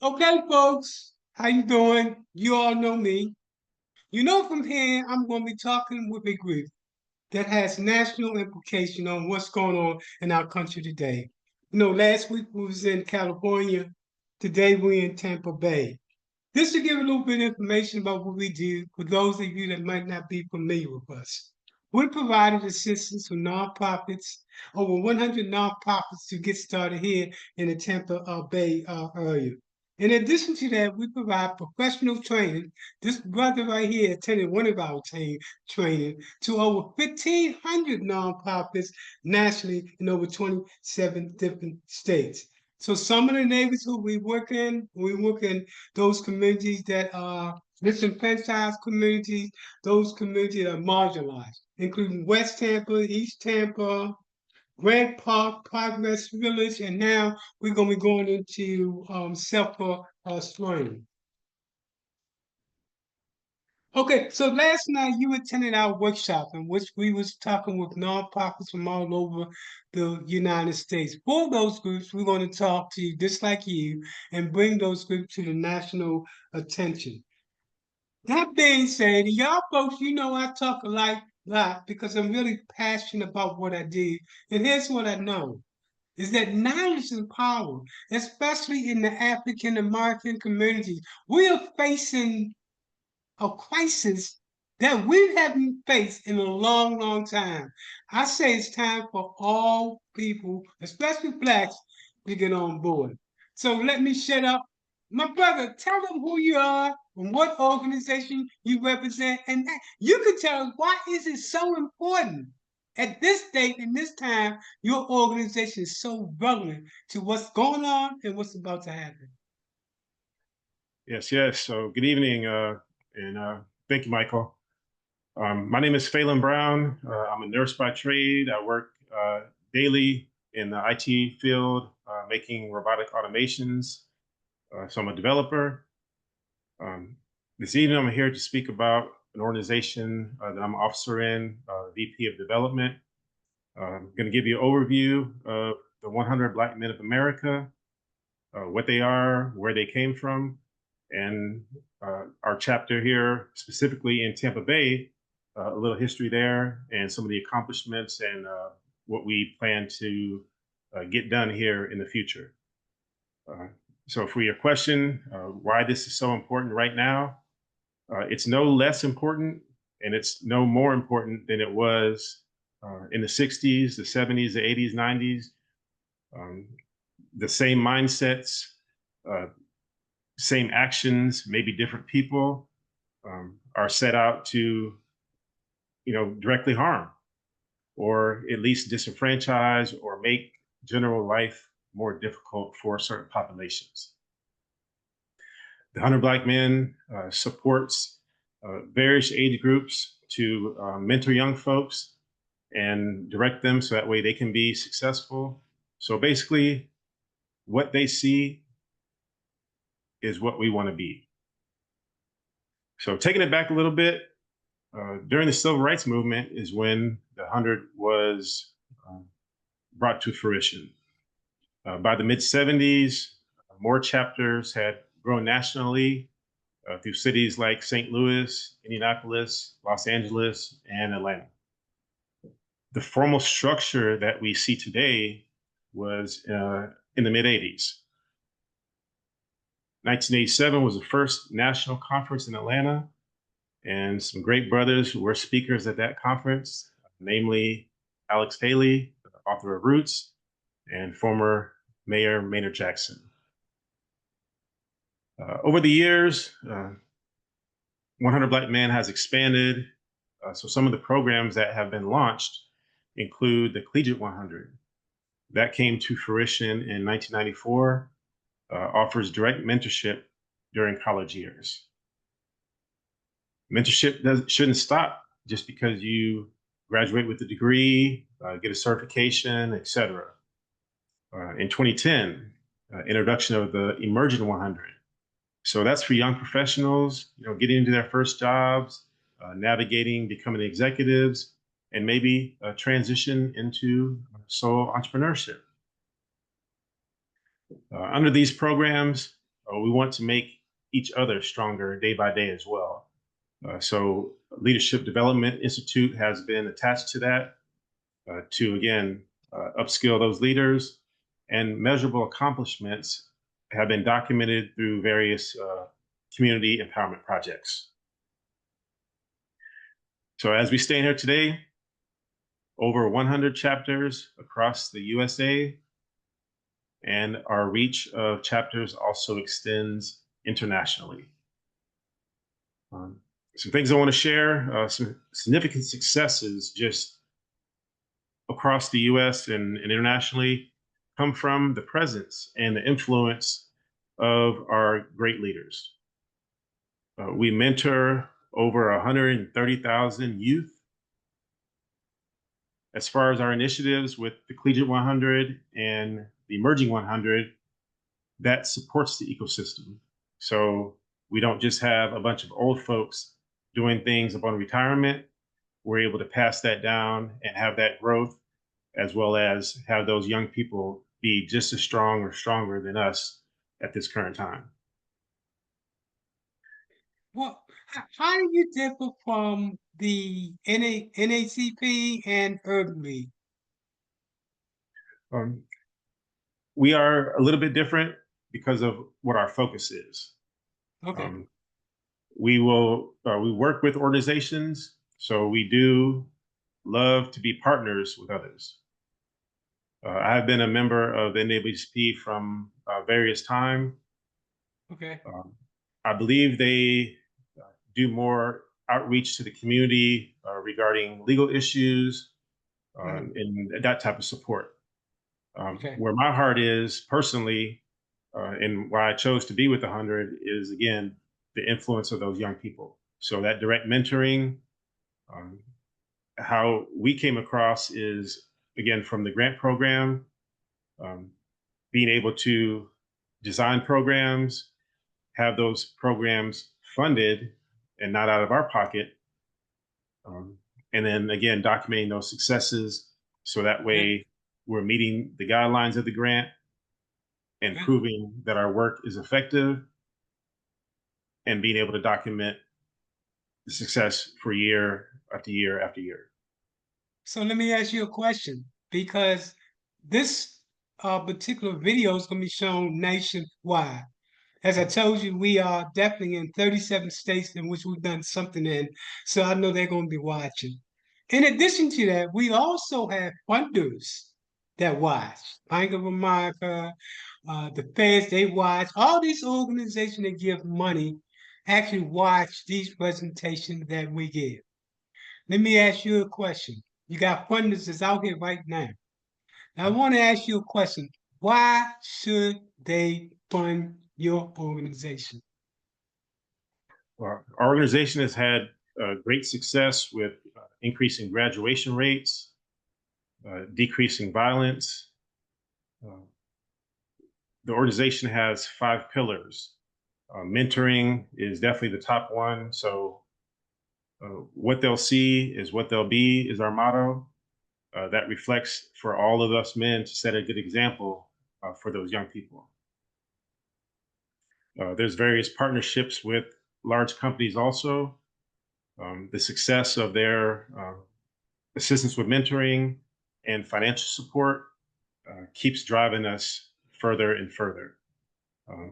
Okay, folks, how you doing? You all know me. You know from here, I'm going to be talking with a group that has national implication on what's going on in our country today. Last week we was in California. Today we're in Tampa Bay. This to give a little bit of information about what we do for those of you that might not be familiar with us. We provided assistance to nonprofits, over 100 nonprofits to get started here in the Tampa Bay area. In addition to that, we provide professional training. This brother right here attended one of our training to over 1,500 nonprofits nationally in over 27 different states. So some of the neighbors who we work in those communities that are disenfranchised communities, those communities that are marginalized, including West Tampa, East Tampa, Grant Park, Progress Village, and now we're going to be going into Sulphur Spring. Okay, so last night you attended our workshop in which we was talking with nonprofits from all over the United States. For those groups, we're going to talk to you just like you and bring those groups to the national attention. That being said, y'all folks, I talk a lot because I'm really passionate about what I do. And here's what I know is that knowledge is power, especially in the African American communities. We are facing a crisis that we haven't faced in a long, long time. I say it's time for all people, especially blacks, to get on board. So let me shut up. My brother, tell them who you are and what organization you represent, and you can tell us why is it so important at this date and this time. Your organization is so relevant to what's going on and what's about to happen. Yes. So good evening, and thank you, Michael. My name is Phalen Brown. I'm a nurse by trade. I work daily in the IT field, making robotic automations. So I'm a developer. This evening, I'm here to speak about an organization that I'm an officer in, VP of Development. I'm going to give you an overview of the 100 Black Men of America, what they are, where they came from, and our chapter here, specifically in Tampa Bay, a little history there, and some of the accomplishments and what we plan to get done here in the future. So for your question, why this is so important right now, it's no less important and it's no more important than it was in the 60s, the 70s, the 80s, 90s. The same mindsets, same actions, maybe different people are set out to, directly harm or at least disenfranchise or make general life more difficult for certain populations. The 100 Black Men supports various age groups to mentor young folks and direct them so that way they can be successful. So basically, what they see is what we want to be. So taking it back a little bit, during the Civil Rights Movement is when the 100 was brought to fruition. By the mid-70s, more chapters had grown nationally through cities like St. Louis, Indianapolis, Los Angeles, and Atlanta. The formal structure that we see today was in the mid-80s. 1987 was the first national conference in Atlanta, and some great brothers were speakers at that conference, namely Alex Haley, the author of Roots, and former Mayor Maynard Jackson. Over the years, 100 Black Men has expanded. So some of the programs that have been launched include the Collegiate 100. That came to fruition in 1994, offers direct mentorship during college years. Mentorship shouldn't stop just because you graduate with a degree, get a certification, etc. In 2010, introduction of the Emerging 100. So that's for young professionals, getting into their first jobs, navigating, becoming executives, and maybe transition into solo entrepreneurship. Under these programs, we want to make each other stronger day by day as well. So, Leadership Development Institute has been attached to that to again upskill those leaders, and measurable accomplishments have been documented through various community empowerment projects. So, as we stand here today, over 100 chapters across the USA, and our reach of chapters also extends internationally. Some things I want to share, some significant successes just across the US and internationally come from the presence and the influence of our great leaders. We mentor over 130,000 youth. As far as our initiatives with the Collegiate 100 and the Emerging 100, that supports the ecosystem. So we don't just have a bunch of old folks doing things upon retirement. We're able to pass that down and have that growth, as well as have those young people be just as strong or stronger than us at this current time. Well, how do you differ from the NACP and Urban League? Um, we are a little bit different because of what our focus is. Okay, Um, we work with organizations, so we do love to be partners with others. I've been a member of the NABCP from various time. okay, Um, I believe they do more outreach to the community regarding legal issues right, and that type of support. okay, Where my heart is personally, and why I chose to be with the 100 is again the influence of those young people. So that direct mentoring, um, how we came across is again from the grant program, um, being able to design programs, have those programs funded and not out of our pocket, um, and then again documenting those successes so that good, way we're meeting the guidelines of the grant and good. proving that our work is effective and being able to document the success for year after year after year. So let me ask you a question because this particular video is going to be shown nationwide. As I told you, we are definitely in 37 states in which we've done something in, so I know they're going to be watching. In addition to that, we also have funders that watch. Bank of America, the Feds, they watch. All these organizations that give money actually watch these presentations that we give. Let me ask you a question. You got funders that's out here right now. I want to ask you a question. Why should they fund your organization? Our organization has had great success with increasing graduation rates, decreasing violence. Uh, the organization has 5 pillars. Mentoring is definitely the top one. So, what they'll see is what they'll be is our motto. That reflects for all of us men to set a good example for those young people. There's various partnerships with large companies also. The success of their assistance with mentoring and financial support keeps driving us further and further. Uh,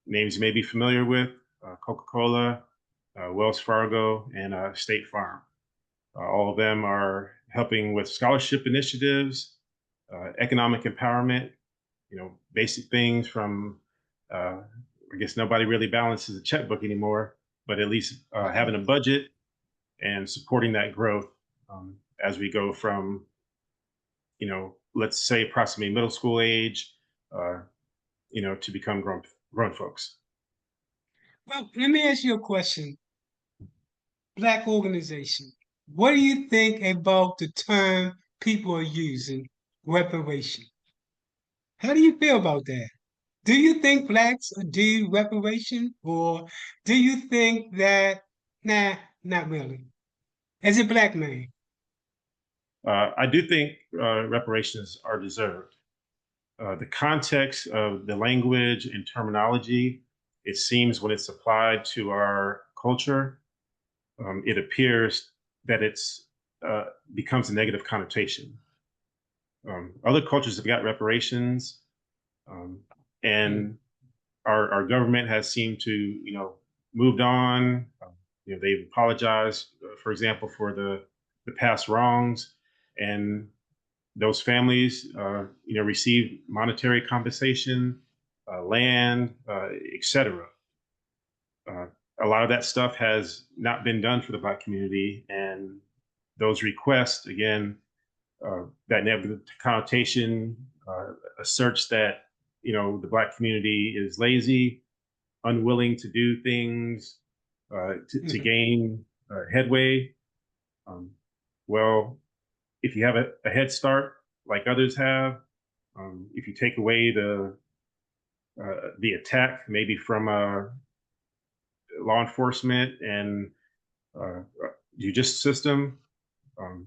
Names you may be familiar with Coca-Cola, Wells Fargo, and State Farm. All of them are helping with scholarship initiatives, economic empowerment, basic things from, I guess nobody really balances a checkbook anymore, but at least having a budget and supporting that growth as we go from, let's say approximately middle school age, uh, to become grown folks. Well, let me ask you a question. Black organization. What do you think about the term people are using, reparation? How do you feel about that? Do you think blacks are due reparation, or do you think that, nah, not really? As a black man, I do think reparations are deserved. The context of the language and terminology it seems when it's applied to our culture, it appears that it's becomes a negative connotation. Other cultures have got reparations, um, Mm, and our government has seemed to, moved on. They've apologized, for example, for the past wrongs, and those families, receive monetary compensation, land, etc. Uh, a lot of that stuff has not been done for the Black community, and those requests, again, that negative connotation asserts that the Black community is lazy, unwilling to do things to mhm. gain headway. Um, well, if you have a head start like others have, if you take away the attack maybe from law enforcement and judicial system, um,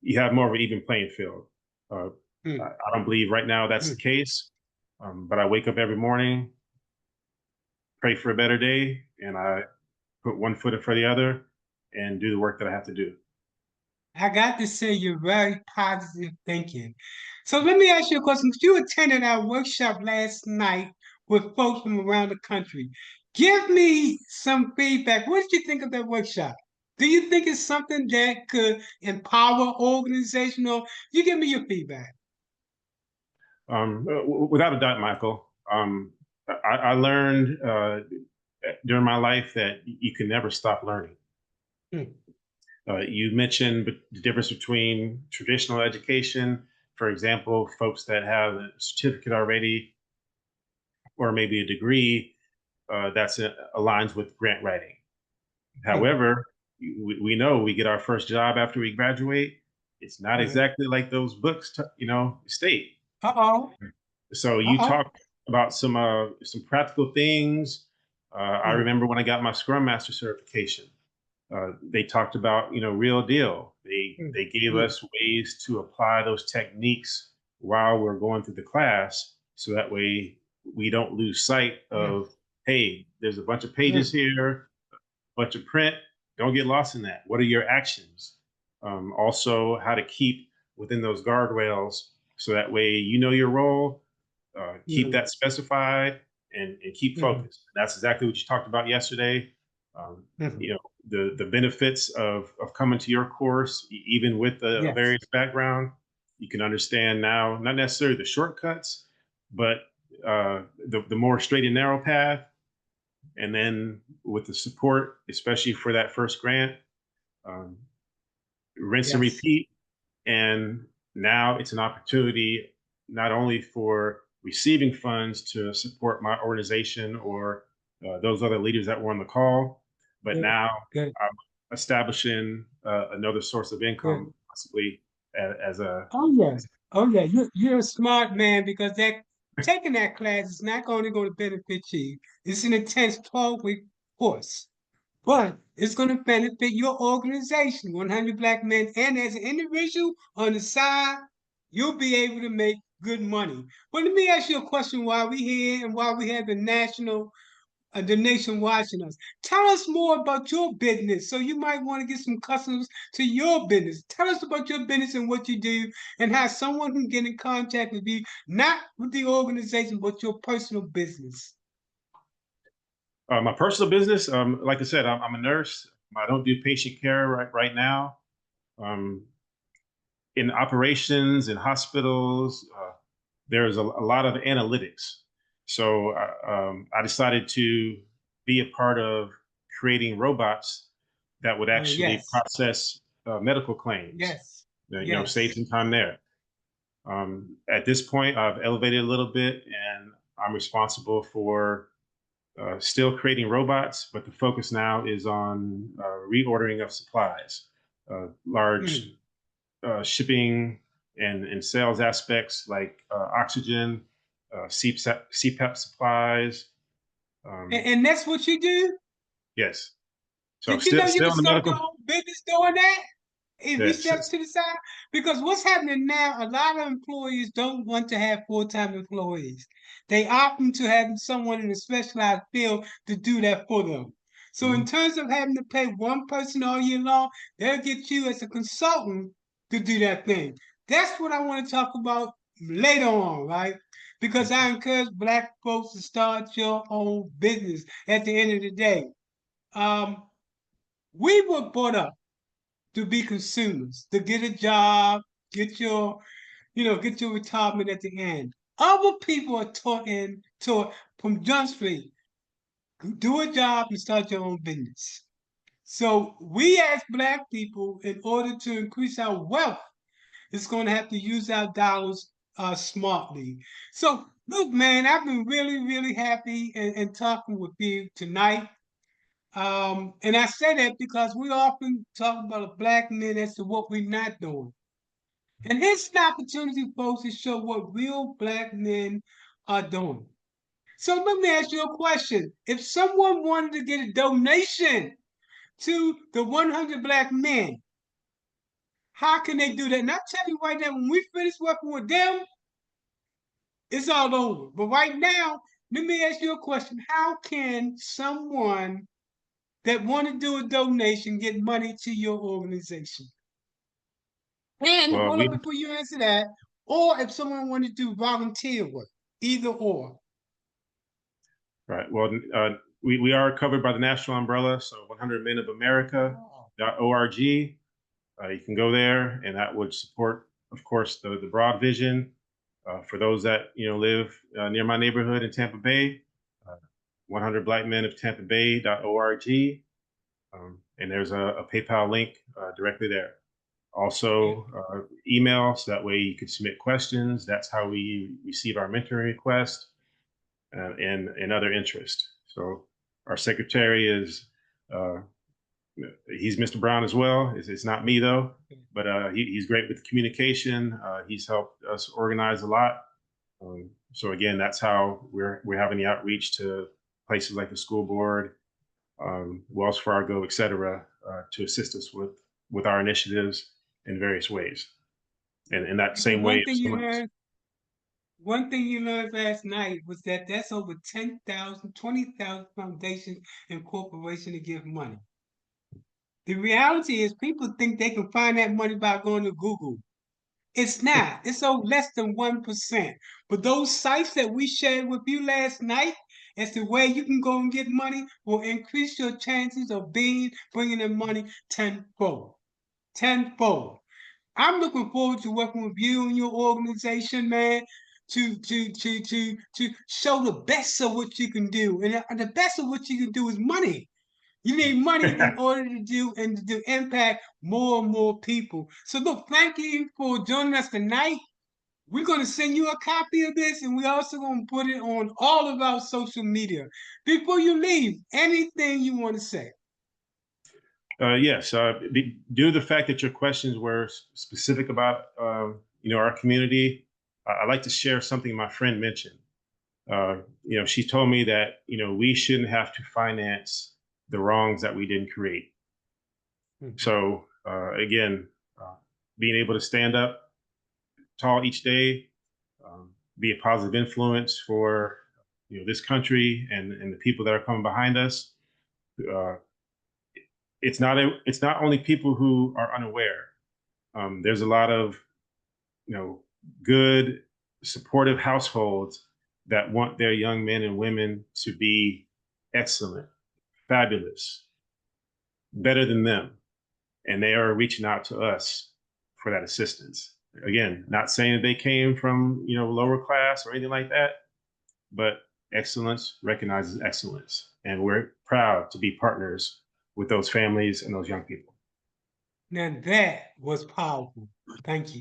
you have more of an even playing field. Uh, I Mm, I don't believe right now that's the mm. case, but I wake up every morning, pray for a better day, and I put one foot in front of the other and do the work that I have to do. I got to say, you're very positive thinking. So let me ask you a question. You attended our workshop last night with folks from around the country. Give me some feedback. What did you think of that workshop? Do you think it's something that could empower organization, or you give me your feedback? Without a doubt, Michael, I learned during my life that you can never stop learning. Mm, You mentioned the difference between traditional education, for example, folks that have a certificate already or maybe a degree that's aligns with grant writing. mm, However, we know we get our first job after we graduate. It's not right. exactly like those books, state. Uh-oh. So you Uh-oh. talked about some practical things. I Mm, remember when I got my Scrum Master certification. They talked about real deal. They mm, they gave mm, us ways to apply those techniques while we're going through the class, so that way we don't lose sight mm, of, hey, there's a bunch of pages mm, here, bunch of print. Don't get lost in that. What are your actions? Also, how to keep within those guardrails, so that way you know your role, keep mm, that specified, and keep mm, focused. That's exactly what you talked about yesterday. Um, mm. you know, the benefits of coming to your course, even with a Yes. various background, you can understand now, not necessarily the shortcuts, but the more straight and narrow path. And then with the support, especially for that first grant, um, rinse and Yes. repeat. And now it's an opportunity not only for receiving funds to support my organization or those other leaders that were on the call, but Good. now Good. I'm establishing another source of income, Good. possibly as a. Oh yeah. Oh yeah. You're a smart man because that taking that class is not only going to benefit you. It's an intense 12-week course, but it's going to benefit your organization, 100 Black men, and as an individual on the side, you'll be able to make good money. But let me ask you a question while we here and while we have the nation watching us. Tell us more about your business. So you might want to get some customers to your business. Tell us about your business and what you do, and how someone can get in contact with you, not with the organization, but your personal business. My personal business, like I said, I'm a nurse. I don't do patient care right now. Um, in operations in hospitals, there's a lot of analytics. So I decided to be a part of creating robots that would Oh actually yes, process medical claims. yes, Save yes. some time there. At this point, I've elevated a little bit, and I'm responsible for still creating robots, but the focus now is on reordering of supplies, large Mm. shipping and sales aspects like oxygen, CPAP supplies. And, Um, and that's what you do? yes. So Did you know you still could in the start your medical. own business doing that? If we That's step to the side, because what's happening now, a lot of employees don't want to have full-time employees. They opt to having someone in a specialized field to do that for them. So in Mhm. terms of having to pay one person all year long, they'll get you as a consultant to do that thing. That's what I want to talk about later on, right? Because I encourage Black folks to start your own business at the end of the day. Um, we were brought up to be consumers, to get a job, get your, get your retirement at the end. Other people are taught from Jump Street, do a job and start your own business. So we as Black people, in order to increase our wealth, is going to have to use our dollars smartly. So look, man, I've been really, really happy in talking with you tonight. And I say that because we often talk about Black men as to what we're not doing. And here's an opportunity, folks, to show what real Black men are doing. So let me ask you a question. If someone wanted to get a donation to the 100 Black men, how can they do that? And I tell you right now, when we finish working with them, it's all over. But right now, let me ask you a question. How can someone that want to do a donation get money to your organization? And well, hold we up before you answer that, or if someone wanted to do volunteer work, either or. right. Well, we are covered by the national umbrella, so 100 Men of America.org. You can go there, and that would support, of course, the broad vision for those that live near my neighborhood in Tampa Bay. 100 Black Men of Tampa Bay.org, and there's a PayPal link directly there. Also, email, so that way you can submit questions. That's how we receive our mentoring requests and other interest. So our secretary is he's Mr. Brown as well. It's not me though, but he's great with communication. He's helped us organize a lot. So again, that's how we're having the outreach to places like the school board, Wells Fargo, et cetera, to assist us with our initiatives in various ways. And in that Because same way, if someone's one thing you learned last night was that that's over 10,000, 20,000 foundations and corporations to give money. The reality is people think they can find that money by going to Google. It's not. It's so less than 1%. But those sites that we shared with you last night as to where you can go and get money will increase your chances of bringing in money tenfold. Tenfold. I'm looking forward to working with you and your organization, man, to show the best of what you can do. And the best of what you can do is money. You need money in order to do and to impact more and more people. So look, thank you for joining us tonight. We're going to send you a copy of this, and we're also going to put it on all of our social media. Before you leave, anything you want to say? Yes, due to the fact that your questions were specific about our community, I'd like to share something my friend mentioned. She told me that we shouldn't have to finance the wrongs that we didn't create. So again, being able to stand up tall each day, be a positive influence for this country and the people that are coming behind us. Uh, it's not only people who are unaware. There's a lot of good, supportive households that want their young men and women to be excellent, fabulous, better than them, and they are reaching out to us for that assistance. Again, not saying that they came from lower class or anything like that, but excellence recognizes excellence, and we're proud to be partners with those families and those young people. Now that was powerful. Thank you.